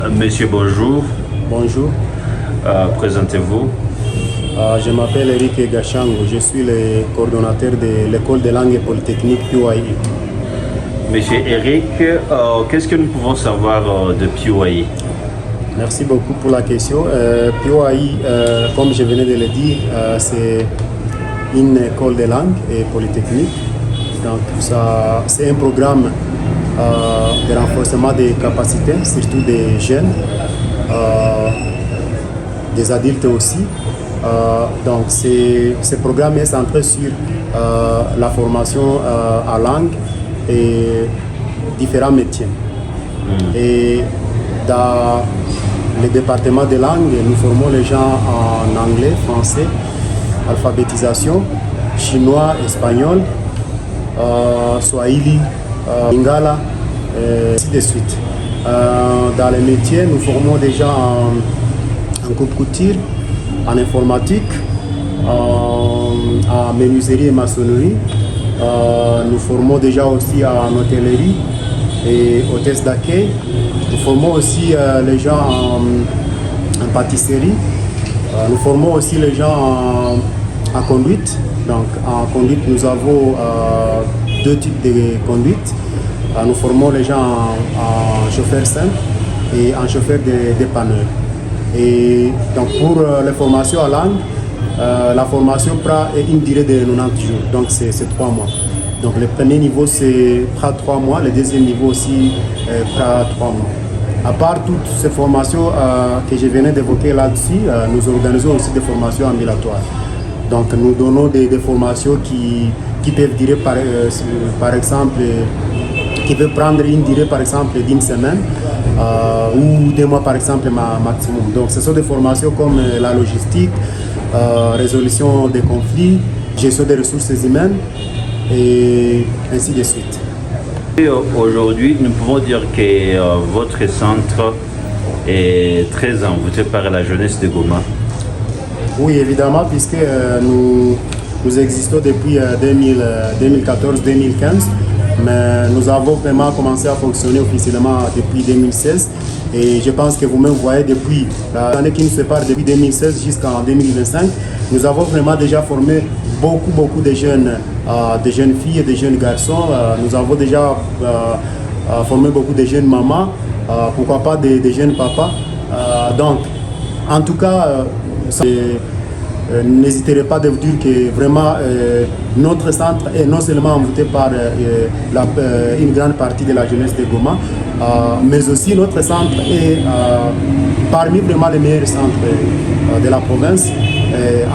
Monsieur, bonjour. Bonjour, Présentez-vous. je m'appelle Eric Gachango, je suis le coordonnateur de l'école des langues polytechniques PUAI. Monsieur Eric, qu'est-ce que nous pouvons savoir de PUAI? Merci beaucoup pour la question. PUAI, comme je venais de le dire, c'est une école des langues et polytechniques. Donc c'est un programme de renforcement des capacités, surtout des jeunes, des adultes aussi. Donc ce programme est centré sur la formation en langue et différents métiers. Et dans le département des langues, nous formons les gens en anglais, français, alphabétisation, chinois, espagnol, swahili, lingala, et ainsi de suite. Dans les métiers, nous formons déjà en coupe-couture, en informatique, en menuiserie et maçonnerie. Nous formons déjà aussi en hôtellerie et hôtesse d'accueil. Nous formons aussi les gens en pâtisserie. Nous formons aussi les gens en conduite. Donc en conduite, nous avons deux types de conduite. Nous formons les gens en chauffeur simple et en chauffeur de dépanneur. Et donc pour les formations en langue, la formation prend une durée de 90 jours, donc c'est 3 mois. Donc le premier niveau prend 3 mois, le deuxième niveau aussi prend 3 mois. À part toutes ces formations que je venais d'évoquer là-dessus, nous organisons aussi des formations ambulatoires. Donc nous donnons des formations qui peuvent durer par exemple, qui peuvent prendre une durée par exemple d'une semaine ou 2 mois par exemple maximum. Donc ce sont des formations comme la logistique, résolution des conflits, gestion des ressources humaines et ainsi de suite. Aujourd'hui, nous pouvons dire que votre centre est très envoûté par la jeunesse de Goma. Oui, évidemment, puisque nous existons depuis 2014-2015, mais nous avons vraiment commencé à fonctionner officiellement depuis 2016. Et je pense que vous-même voyez depuis l'année qui nous sépare, depuis 2016 jusqu'en 2025, nous avons vraiment déjà formé beaucoup de jeunes filles et de jeunes garçons. Nous avons déjà formé beaucoup de jeunes mamans, pourquoi pas des jeunes papas. Donc, en tout cas, n'hésiterez pas de vous dire que vraiment notre centre est non seulement envoûté par une grande partie de la jeunesse de Goma, mais aussi notre centre est parmi vraiment les meilleurs centres de la province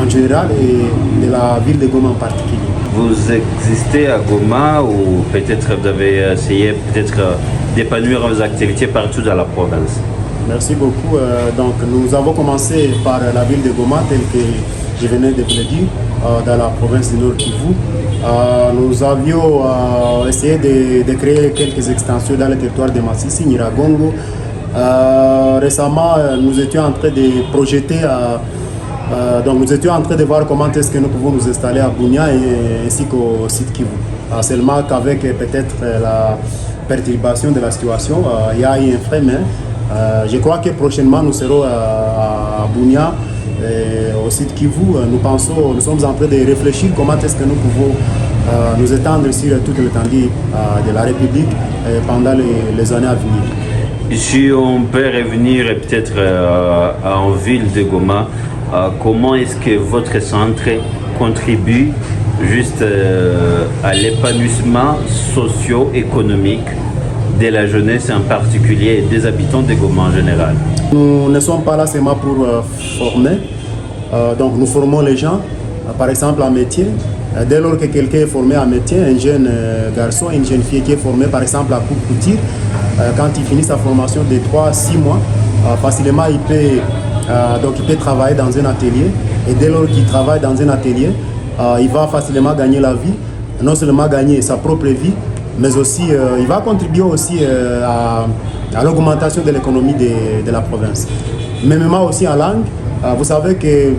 en général et de la ville de Goma en particulier. Vous existez à Goma ou peut-être vous avez essayé d'épanouir vos activités partout dans la province? Merci beaucoup. Donc nous avons commencé par la ville de Goma, telle que je venais de vous le dire, dans la province du Nord Kivu. Nous avions essayé de créer quelques extensions dans le territoire de Massissi, Nyiragongo. Récemment, nous étions en train de projeter, donc nous étions en train de voir comment est-ce que nous pouvons nous installer à Bunia ainsi qu'au site Kivu. Seulement qu'avec peut-être la perturbation de la situation, il y a eu un frein, mais je crois que prochainement nous serons à Bunia, au site Kivu. Nous sommes en train de réfléchir comment est-ce que nous pouvons nous étendre sur toute l'étendue de la République pendant les années à venir. Si on peut revenir peut-être en ville de Goma, comment est-ce que votre centre contribue juste à l'épanouissement socio-économique de la jeunesse en particulier et des habitants de Goma en général? Nous ne sommes pas là seulement pour former, donc nous formons les gens, par exemple en métier. Dès lors que quelqu'un est formé en métier, un jeune garçon, une jeune fille qui est formée par exemple à coupe-couture, quand il finit sa formation de 3 à 6 mois, facilement il peut travailler dans un atelier. Et dès lors qu'il travaille dans un atelier, il va facilement gagner la vie, non seulement gagner sa propre vie, mais aussi il va contribuer aussi à l'augmentation de l'économie de la province. Même aussi en langue, vous savez que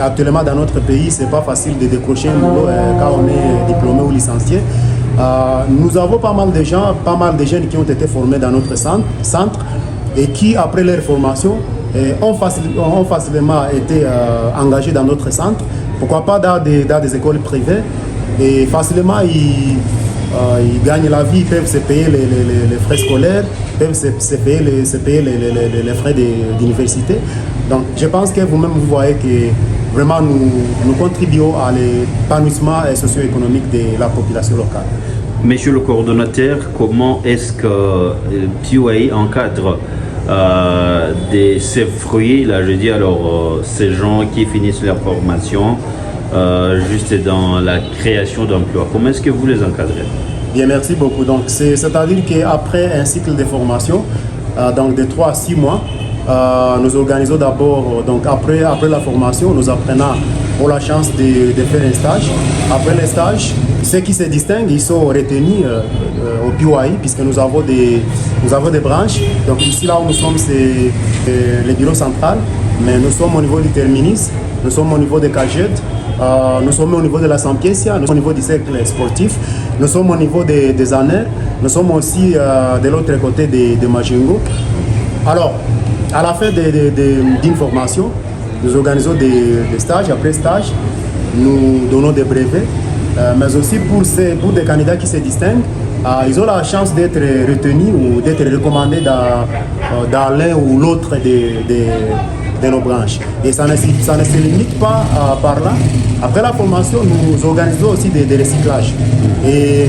actuellement dans notre pays, c'est pas facile de décrocher un boulot quand on est diplômé ou licencié. Nous avons pas mal de gens, pas mal de jeunes qui ont été formés dans notre centre et qui, après leur formation, ont facilement été engagés dans notre centre. Pourquoi pas dans des écoles privées, et facilement ils gagnent la vie, ils peuvent se payer les frais scolaires, peuvent se payer les frais d'université. Donc je pense que vous-même vous voyez que vraiment nous contribuons à l'épanouissement socio-économique de la population locale. Monsieur le coordonnateur, comment est-ce que PUI encadre ces fruits, là je dis alors ces gens qui finissent leur formation juste dans la création d'emplois, comment est-ce que vous les encadrez? Bien, merci beaucoup. Donc c'est-à-dire qu'après un cycle de formation, donc de 3 à 6 mois, nous organisons d'abord, donc après la formation, nos apprenants ont la chance de faire un stage. Après le stage, ceux qui se distinguent, ils sont retenus au PUI, puisque nous avons des branches. Donc ici, là où nous sommes, c'est le bureau central, mais nous sommes au niveau du terminus, nous sommes au niveau des cagettes, nous sommes au niveau de la Sampiesia, nous sommes au niveau du cercle sportif, nous sommes au niveau des années, nous sommes aussi de l'autre côté de Majingo. Alors, à la fin d'une formation, nous organisons des stages. Après stage, nous donnons des brevets, mais aussi pour des candidats qui se distinguent, ils ont la chance d'être retenus ou d'être recommandés dans l'un ou l'autre de nos branches. Et ça ne se limite pas par là. Après la formation, nous organisons aussi des recyclages et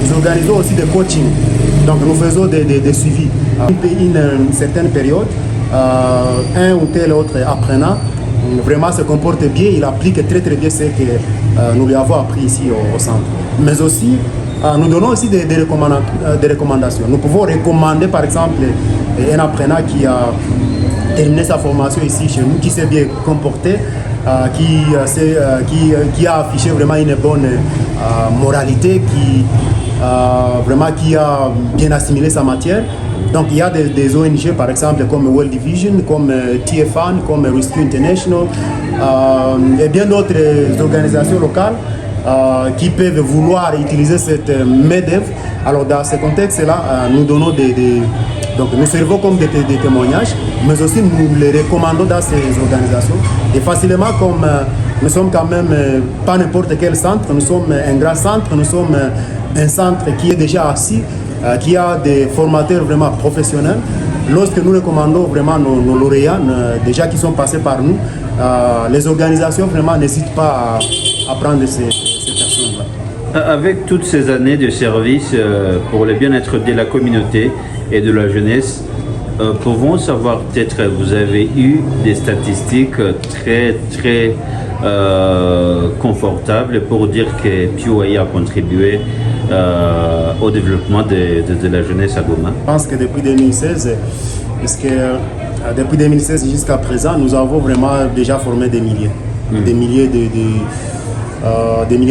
nous organisons aussi des coachings. Donc nous faisons des suivis. Une certaine période, un ou tel autre apprenant vraiment se comporte bien, il applique très très bien ce que nous lui avons appris ici au centre. Mais aussi, nous donnons aussi des recommandations. Nous pouvons recommander par exemple un apprenant qui a terminé sa formation ici chez nous, qui s'est bien comporté, qui a affiché vraiment une bonne moralité, qui a bien assimilé sa matière. Donc il y a des ONG par exemple comme World Division, comme TFAN, comme Rescue International et bien d'autres organisations locales qui peuvent vouloir utiliser cette main-d'œuvre. Alors dans ce contexte-là, nous donnons donc nous servons comme des témoignages, mais aussi nous les recommandons dans ces organisations. Et facilement, comme nous sommes quand même pas n'importe quel centre, nous sommes un grand centre, nous sommes un centre qui est déjà assis, qui a des formateurs vraiment professionnels. Lorsque nous recommandons vraiment nos lauréats, déjà qui sont passés par nous, les organisations vraiment n'hésitent pas à prendre ces personnes-là. Avec toutes ces années de service pour le bien-être de la communauté et de la jeunesse, pouvons savoir peut-être vous avez eu des statistiques très très confortables pour dire que PUI a contribué au développement de la jeunesse à Goma? Je pense que depuis 2016, depuis 2016 jusqu'à présent, nous avons vraiment déjà formé des milliers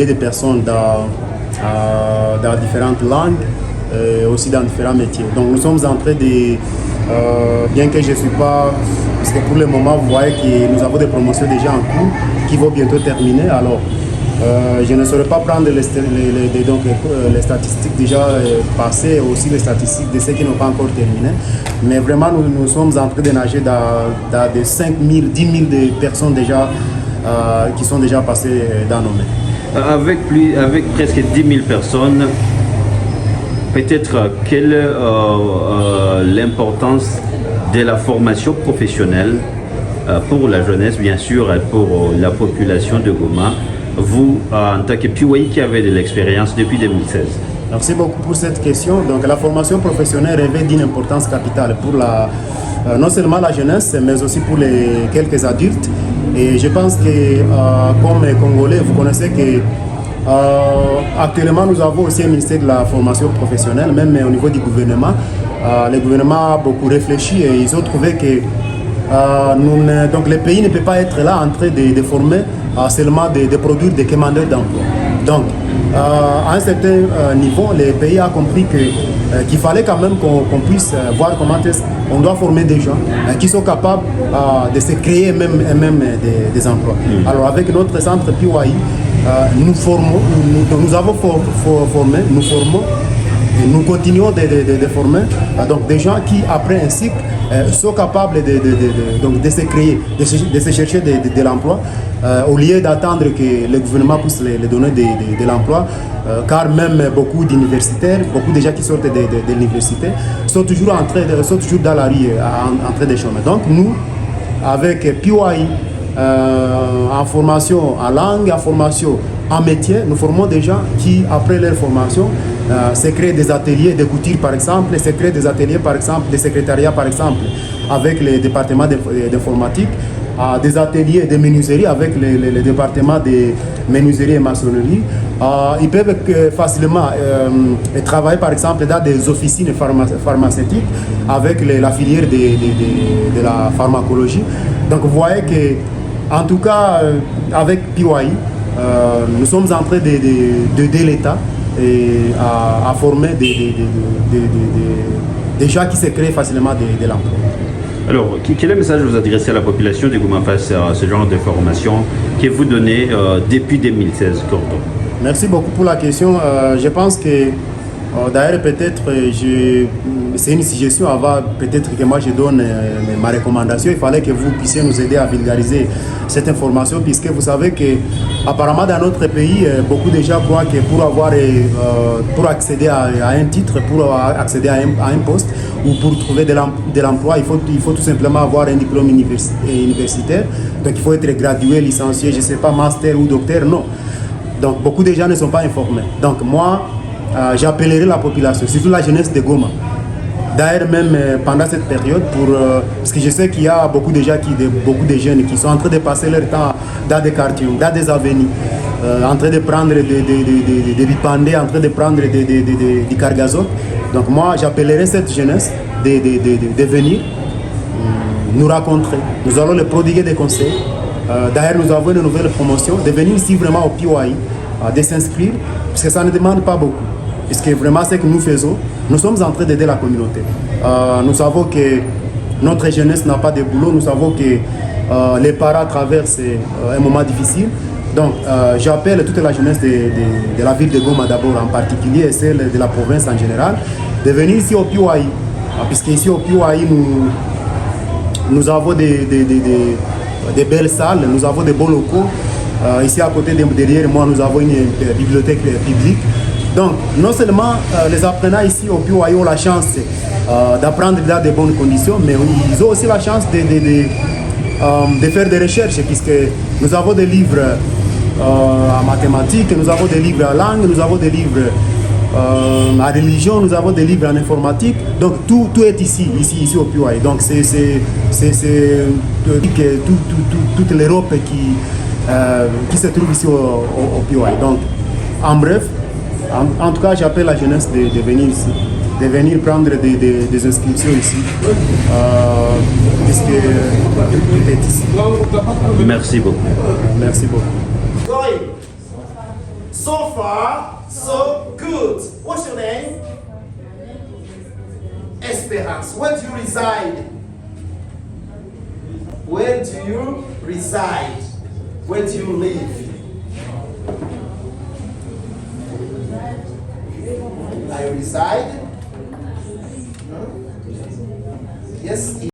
de personnes dans différentes langues, aussi dans différents métiers. Donc nous sommes en train de, bien que je ne suis pas, parce que pour le moment vous voyez que nous avons des promotions déjà en cours qui vont bientôt terminer. Alors je ne saurais pas prendre les statistiques déjà passées, aussi les statistiques de ceux qui n'ont pas encore terminé. Mais vraiment, nous sommes en train de nager dans des 5 000, 10 000 de personnes déjà qui sont déjà passées dans nos mains. Avec presque 10 000 personnes, peut-être quelle est l'importance de la formation professionnelle pour la jeunesse, bien sûr, et pour la population de Goma? Vous, en tant que PUI qui avez de l'expérience depuis 2016. Merci beaucoup pour cette question. Donc, la formation professionnelle revêt d'une importance capitale pour non seulement la jeunesse, mais aussi pour les quelques adultes. Et je pense que, comme Congolais, vous connaissez que actuellement, nous avons aussi un ministère de la formation professionnelle, même au niveau du gouvernement. Le gouvernement a beaucoup réfléchi et ils ont trouvé que donc le pays ne peut pas être là en train de former seulement de produire des commandeurs d'emploi. Donc, à un certain niveau, le pays a compris qu'il fallait quand même qu'on puisse voir comment on doit former des gens qui sont capables de se créer même des emplois. Alors, avec notre centre PUI, nous avons formé, nous formons Et nous continuons de former donc des gens qui, après un cycle, sont capables de se créer, de se chercher de l'emploi, au lieu d'attendre que le gouvernement puisse les donner de l'emploi, car même beaucoup d'universitaires, beaucoup de gens qui sortent de l'université sont toujours dans la rue en train de chômer. Donc nous, avec PY, en formation en langue, en formation en métier, nous formons des gens qui, après leur formation, se créent des ateliers de couture par exemple, se créent des ateliers par exemple, de secrétariat par exemple, avec les départements d'informatique, des ateliers de menuiserie avec les départements de menuiserie et maçonnerie. Ils peuvent facilement travailler par exemple dans des officines pharmaceutiques avec la filière de la pharmacologie. Donc vous voyez que, en tout cas, avec PY, nous sommes en train d'aider l'État à former des gens qui se créent facilement de l'emploi. Alors, quel est le message que vous adressez à la population de Goma face à ce genre de formation que vous donnez depuis 2016, Gordon? Merci beaucoup pour la question. Je pense que, d'ailleurs, peut-être, c'est une suggestion avant, peut-être que moi je donne ma recommandation. Il fallait que vous puissiez nous aider à vulgariser cette information, puisque vous savez que, apparemment, dans notre pays, beaucoup de gens croient que pour accéder à un titre, pour accéder à un poste ou pour trouver de l'emploi, il faut tout simplement avoir un diplôme universitaire. Donc, il faut être gradué, licencié, je ne sais pas, master ou docteur, non. Donc, beaucoup de gens ne sont pas informés. Donc, moi, j'appellerai la population, surtout la jeunesse de Goma. D'ailleurs, même pendant cette période, parce que je sais qu'il y a beaucoup de gens, beaucoup de jeunes qui sont en train de passer leur temps dans des quartiers, dans des avenues, en train de prendre des ripandés, en train de prendre des cargazons. Donc moi, j'appellerai cette jeunesse de venir nous rencontrer. Nous allons les prodiguer des conseils. D'ailleurs, nous avons une nouvelle promotion, de venir ici vraiment au PY, de s'inscrire, parce que ça ne demande pas beaucoup. Puisque vraiment, ce que nous faisons, nous sommes en train d'aider la communauté. Nous savons que notre jeunesse n'a pas de boulot, nous savons que les parents traversent un moment difficile. Donc, j'appelle toute la jeunesse de la ville de Goma d'abord en particulier et celle de la province en général, de venir ici au PY. Puisqu'ici au PY, nous avons des belles salles, nous avons des bons locaux. Ici à côté, derrière moi, nous avons une bibliothèque publique. Donc, non seulement les apprenants ici au PY ont la chance d'apprendre dans de bonnes conditions, mais ils ont aussi la chance de faire des recherches, puisque nous avons des livres en mathématiques, nous avons des livres en langue, nous avons des livres en religion, nous avons des livres en informatique. Donc, tout est ici au PY. Donc, c'est toute l'Europe qui se trouve ici au PY. Donc, en bref, en tout cas, j'appelle la jeunesse de venir ici, de venir prendre des inscriptions ici, puisque tout est ici. Merci beaucoup. Merci beaucoup. So far, so good. What's your name? Esperance. Where do you reside? Where do you reside? Where do you live? I reside. Yes.